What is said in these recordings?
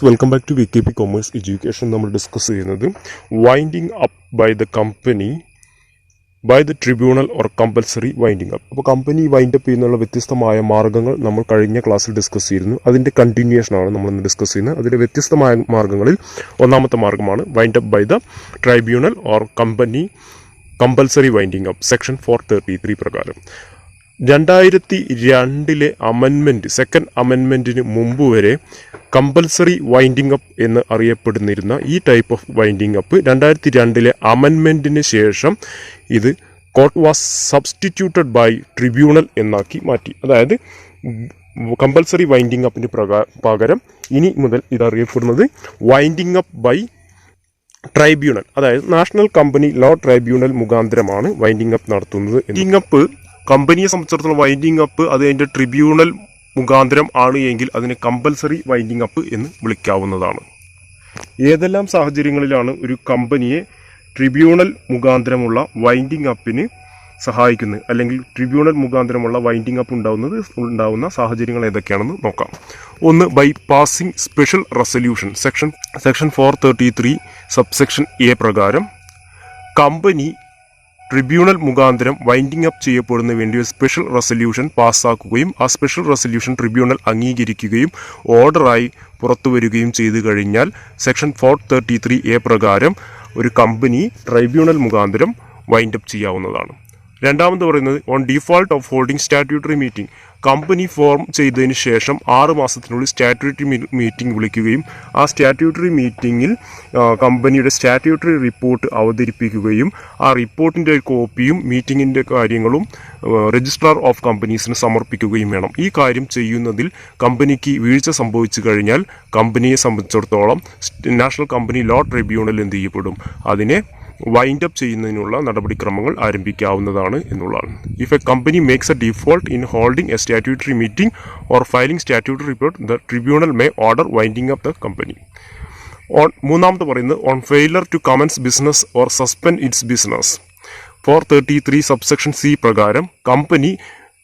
Welcome back to VKP commerce education. നമ്മൾ discuss ചെയ്യുന്നത് winding up by the company by the tribunal or compulsory winding up. അപ്പോൾ company wind up ചെയ്യുന്നുള്ള വ്യത്യസ്തമായ മാർഗ്ഗങ്ങൾ നമ്മൾ കഴിഞ്ഞ ക്ലാസ്സിൽ ഡിസ്കസ് ചെയ്തിരുന്നു. അതിൻ്റെ കണ്ടിന്യൂഷനാണ് നമ്മളിന്ന് ഡിസ്കസ് ചെയ്യുന്നത്. അതിൻ്റെ വ്യത്യസ്തമായ മാർഗ്ഗങ്ങളിൽ ഒന്നാമത്തെ മാർഗ്ഗമാണ് wind up by the tribunal or company compulsory winding up section 433 പ്രകാരം. 2002 അമെൻമെൻറ്റ്, സെക്കൻഡ് അമെൻമെൻറ്റിന് മുമ്പ് വരെ കമ്പൽസറി വൈൻഡിങ് അപ്പ് എന്ന് അറിയപ്പെടുന്നിരുന്ന ഈ ടൈപ്പ് ഓഫ് വൈൻഡിങ് അപ്പ് 2002 അമെൻമെൻറ്റിന് ശേഷം ഇത് court was substituted by tribunal എന്നാക്കി മാറ്റി. അതായത് കമ്പൽസറി വൈൻഡിങ് അപ്പിന് പകരം ഇനി മുതൽ ഇതറിയപ്പെടുന്നത് വൈൻഡിങ് അപ്പ് ബൈ ട്രൈബ്യൂണൽ, അതായത് നാഷണൽ കമ്പനി ലോ ട്രൈബ്യൂണൽ മുഖാന്തരമാണ് വൈൻഡിങ് അപ്പ് നടത്തുന്നത്. വൈൻഡിങ് അപ്പ് കമ്പനിയെ സംബന്ധിച്ചിടത്തോളം വൈൻഡിങ് അപ്പ് അത് അതിൻ്റെ ട്രിബ്യൂണൽ മുഖാന്തരം ആണ് എങ്കിൽ അതിനെ കമ്പൽസറി വൈൻഡിങ് അപ്പ് എന്ന് വിളിക്കാവുന്നതാണ്. ഏതെല്ലാം സാഹചര്യങ്ങളിലാണ് ഒരു കമ്പനിയെ ട്രിബ്യൂണൽ മുഖാന്തരമുള്ള വൈൻഡിങ് അപ്പിന് സഹായിക്കുന്നത്, അല്ലെങ്കിൽ ട്രിബ്യൂണൽ മുഖാന്തരമുള്ള വൈൻഡിങ് അപ്പ് ഉണ്ടാവുന്ന സാഹചര്യങ്ങൾ ഏതൊക്കെയാണെന്ന് നോക്കാം. ഒന്ന്, by passing special resolution. Section 433 subsection A പ്രകാരം കമ്പനി ട്രിബ്യൂണൽ മുഖാന്തരം വൈൻഡിങ് അപ്പ് ചെയ്യപ്പെടുന്നതിന് വേണ്ടി ഒരു സ്പെഷ്യൽ റെസൊല്യൂഷൻ പാസ്സാക്കുകയും ആ സ്പെഷ്യൽ റെസൊല്യൂഷൻ ട്രിബ്യൂണൽ അംഗീകരിക്കുകയും ഓർഡറായി പുറത്തു വരികയും ചെയ്തു കഴിഞ്ഞാൽ സെക്ഷൻ 433 എ പ്രകാരം ഒരു കമ്പനി ട്രൈബ്യൂണൽ മുഖാന്തരം വൈൻഡ് അപ്പ് ചെയ്യാവുന്നതാണ്. രണ്ടാമത് പറയുന്നത് on default of holding statutory meeting. Company form ചെയ്തതിന് ശേഷം 6 മാസത്തിനുള്ളിൽ സ്റ്റാറ്റ്യൂട്ടറി മീറ്റിംഗ് വിളിക്കുകയും ആ സ്റ്റാറ്റ്യൂട്ടറി മീറ്റിങ്ങിൽ കമ്പനിയുടെ സ്റ്റാറ്റ്യൂട്ടറി റിപ്പോർട്ട് അവതരിപ്പിക്കുകയും ആ റിപ്പോർട്ടിൻ്റെ ഒരു കോപ്പിയും മീറ്റിങ്ങിൻ്റെ കാര്യങ്ങളും രജിസ്ട്രാർ ഓഫ് കമ്പനീസിന് സമർപ്പിക്കുകയും വേണം. ഈ കാര്യം ചെയ്യുന്നതിൽ കമ്പനിക്ക് വീഴ്ച സംഭവിച്ചു കഴിഞ്ഞാൽ കമ്പനിയെ സംബന്ധിച്ചിടത്തോളം നാഷണൽ കമ്പനി ലോ ട്രിബ്യൂണൽ എന്ത് ചെയ്യപ്പെടും, അതിനെ വൈൻഡ് അപ്പ് ചെയ്യുന്നതിനുള്ള നടപടിക്രമങ്ങൾ ആരംഭിക്കാവുന്നതാണ് എന്നുള്ളതാണ്. If a company makes a default in holding a statutory meeting or filing statutory report, the tribunal may order winding up the company. മൂന്നാമത് പറയുന്നത് on failure to commence business or suspend its business. 433 subsection C പ്രകാരം company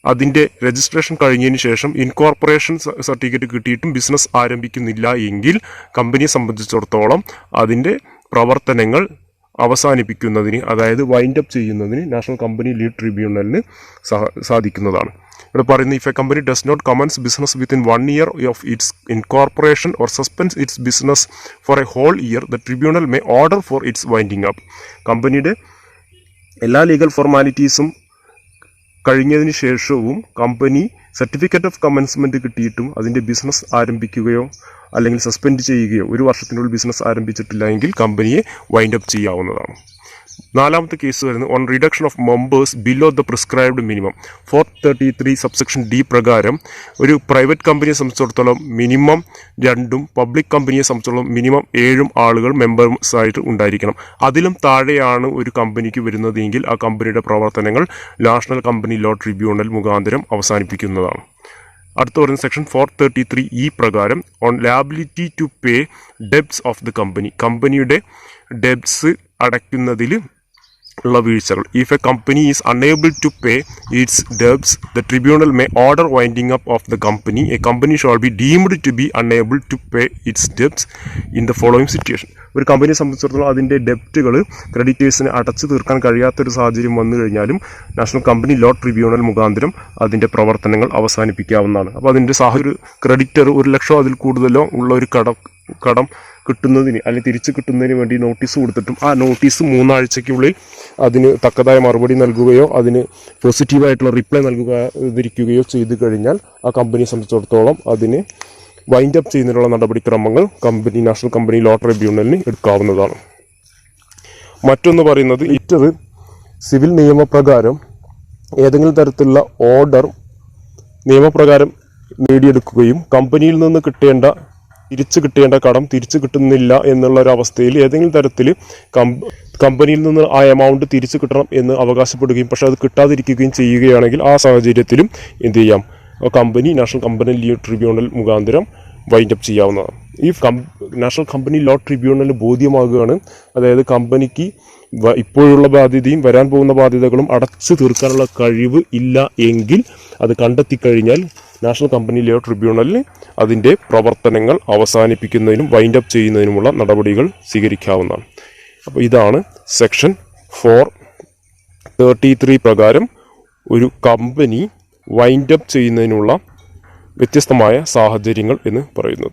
അതിൻ്റെ registration കഴിഞ്ഞതിന് ശേഷം incorporation certificate കിട്ടിയിട്ടും business ആരംഭിക്കുന്നില്ല എങ്കിൽ കമ്പനിയെ സംബന്ധിച്ചിടത്തോളം അതിൻ്റെ പ്രവർത്തനങ്ങൾ അവസാനിപ്പിക്കുന്നതിന്, അതായത് വൈൻഡ് അപ്പ് ചെയ്യുന്നതിന് നാഷണൽ കമ്പനി ലീ ട്രിബ്യൂണലിന് സാധിക്കുന്നതാണ്. ഇവിടെ പറയുന്നത് if a company does not commence business within 1 year of its incorporation or suspense its business for a whole year, the tribunal may order for its winding up. കമ്പനിയുടെ എല്ലാ legal ഫോർമാലിറ്റീസും കഴിഞ്ഞതിന് ശേഷവും company certificate of commencement കിട്ടിയിട്ടും അതിൻ്റെ business ആരംഭിക്കുകയോ അല്ലെങ്കിൽ suspend ചെയ്യുകയോ 1 വർഷത്തിനുള്ളിൽ business ആരംഭിച്ചിട്ടില്ല എങ്കിൽ കമ്പനിയെ വൈൻഡ് അപ്പ് ചെയ്യാവുന്നതാണ്. നാലാമത്തെ കേസ് വരുന്നത് on reduction of members below the prescribed minimum. 433 subsection D പ്രകാരം ഒരു പ്രൈവറ്റ് കമ്പനിയെ സംബന്ധിച്ചിടത്തോളം മിനിമം 2ഉം പബ്ലിക് കമ്പനിയെ സംബന്ധിച്ചിടത്തോളം മിനിമം 7 ആളുകൾ മെമ്പേഴ്സായിട്ട് ഉണ്ടായിരിക്കണം. അതിലും താഴെയാണ് ഒരു കമ്പനിക്ക് വരുന്നതെങ്കിൽ ആ കമ്പനിയുടെ പ്രവർത്തനങ്ങൾ നാഷണൽ കമ്പനി ലോ ട്രിബ്യൂണൽ മുഖാന്തരം അവസാനിപ്പിക്കുന്നതാണ്. അടുത്ത പറയുന്നത് സെക്ഷൻ 433 ഇ പ്രകാരം on liability to pay debts of the company. കമ്പനിയുടെ ഡെബ്റ്റ്സ് അടയ്ക്കുന്നതിൽ ഉള്ള വീഴ്ചകൾ. If a company is unable to pay its debts, the tribunal may order winding up of the company. A company shall be deemed to be unable to pay its debts in the following situation. ഒരു കമ്പനിയെ സംബന്ധിച്ചിടത്തോളം അതിൻ്റെ ഡെപ്റ്റുകൾ ക്രെഡിറ്റേഴ്സിന് അടച്ചു തീർക്കാൻ കഴിയാത്തൊരു സാഹചര്യം വന്നു കഴിഞ്ഞാലും നാഷണൽ കമ്പനി ലോ ട്രിബ്യൂണൽ മുഖാന്തരം അതിൻ്റെ പ്രവർത്തനങ്ങൾ അവസാനിപ്പിക്കാവുന്നതാണ്. അപ്പോൾ അതിൻ്റെ ഒരു ക്രെഡിറ്റർ 1 ലക്ഷമോ അതിൽ കൂടുതലോ ഉള്ള ഒരു കടം കിട്ടുന്നതിന് അല്ലെങ്കിൽ തിരിച്ചു കിട്ടുന്നതിന് വേണ്ടി നോട്ടീസ് കൊടുത്തിട്ടും ആ നോട്ടീസ് 3 ആഴ്ചയ്ക്കുള്ളിൽ അതിന് തക്കതായ മറുപടി നൽകുകയോ അതിന് പോസിറ്റീവായിട്ടുള്ള റിപ്ലൈ നൽകുകയോ ചെയ്തു കഴിഞ്ഞാൽ ആ കമ്പനിയെ സംബന്ധിച്ചിടത്തോളം അതിനെ വൈൻഡ് അപ്പ് ചെയ്യുന്നതിനുള്ള നടപടിക്രമങ്ങൾ നാഷണൽ കമ്പനി ലോ ട്രിബ്യൂണലിന് എടുക്കാവുന്നതാണ്. മറ്റൊന്ന് പറയുന്നത് ഇറ്റത് സിവിൽ നിയമപ്രകാരം ഏതെങ്കിലും തരത്തിലുള്ള ഓർഡർ നിയമപ്രകാരം നേടിയെടുക്കുകയും കമ്പനിയിൽ നിന്ന് തിരിച്ചു കിട്ടേണ്ട കടം തിരിച്ചു കിട്ടുന്നില്ല എന്നുള്ള ഒരു അവസ്ഥയിൽ ഏതെങ്കിലും തരത്തിൽ കമ്പനിയിൽ നിന്ന് ആ എമൗണ്ട് തിരിച്ചു കിട്ടണം എന്ന് അവകാശപ്പെടുകയും പക്ഷേ അത് കിട്ടാതിരിക്കുകയും ചെയ്യുകയാണെങ്കിൽ ആ സാഹചര്യത്തിലും എന്ത് ചെയ്യാം, company national company law tribunal മുഖാന്തരം വൈൻഡ് അപ്പ് ചെയ്യാവുന്നതാണ്. ഈ നാഷണൽ കമ്പനി ലോ ട്രിബ്യൂണലിന് ബോധ്യമാകുകയാണ്, അതായത് കമ്പനിക്ക് ഇപ്പോഴുള്ള ബാധ്യതയും വരാൻ പോകുന്ന ബാധ്യതകളും അടച്ചു തീർക്കാനുള്ള കഴിവ് ഇല്ല എങ്കിൽ അത് കണ്ടെത്തിക്കഴിഞ്ഞാൽ നാഷണൽ കമ്പനി ലോ ട്രിബ്യൂണലിൽ അതിൻ്റെ പ്രവർത്തനങ്ങൾ അവസാനിപ്പിക്കുന്നതിനും വൈൻഡ് അപ്പ് ചെയ്യുന്നതിനുമുള്ള നടപടികൾ സ്വീകരിക്കാവുന്നതാണ്. അപ്പോൾ ഇതാണ് സെക്ഷൻ 433 പ്രകാരം ഒരു കമ്പനി വൈൻഡ് അപ്പ് ചെയ്യുന്നതിനുള്ള വ്യത്യസ്തമായ സാഹചര്യങ്ങൾ എന്ന് പറയുന്നത്.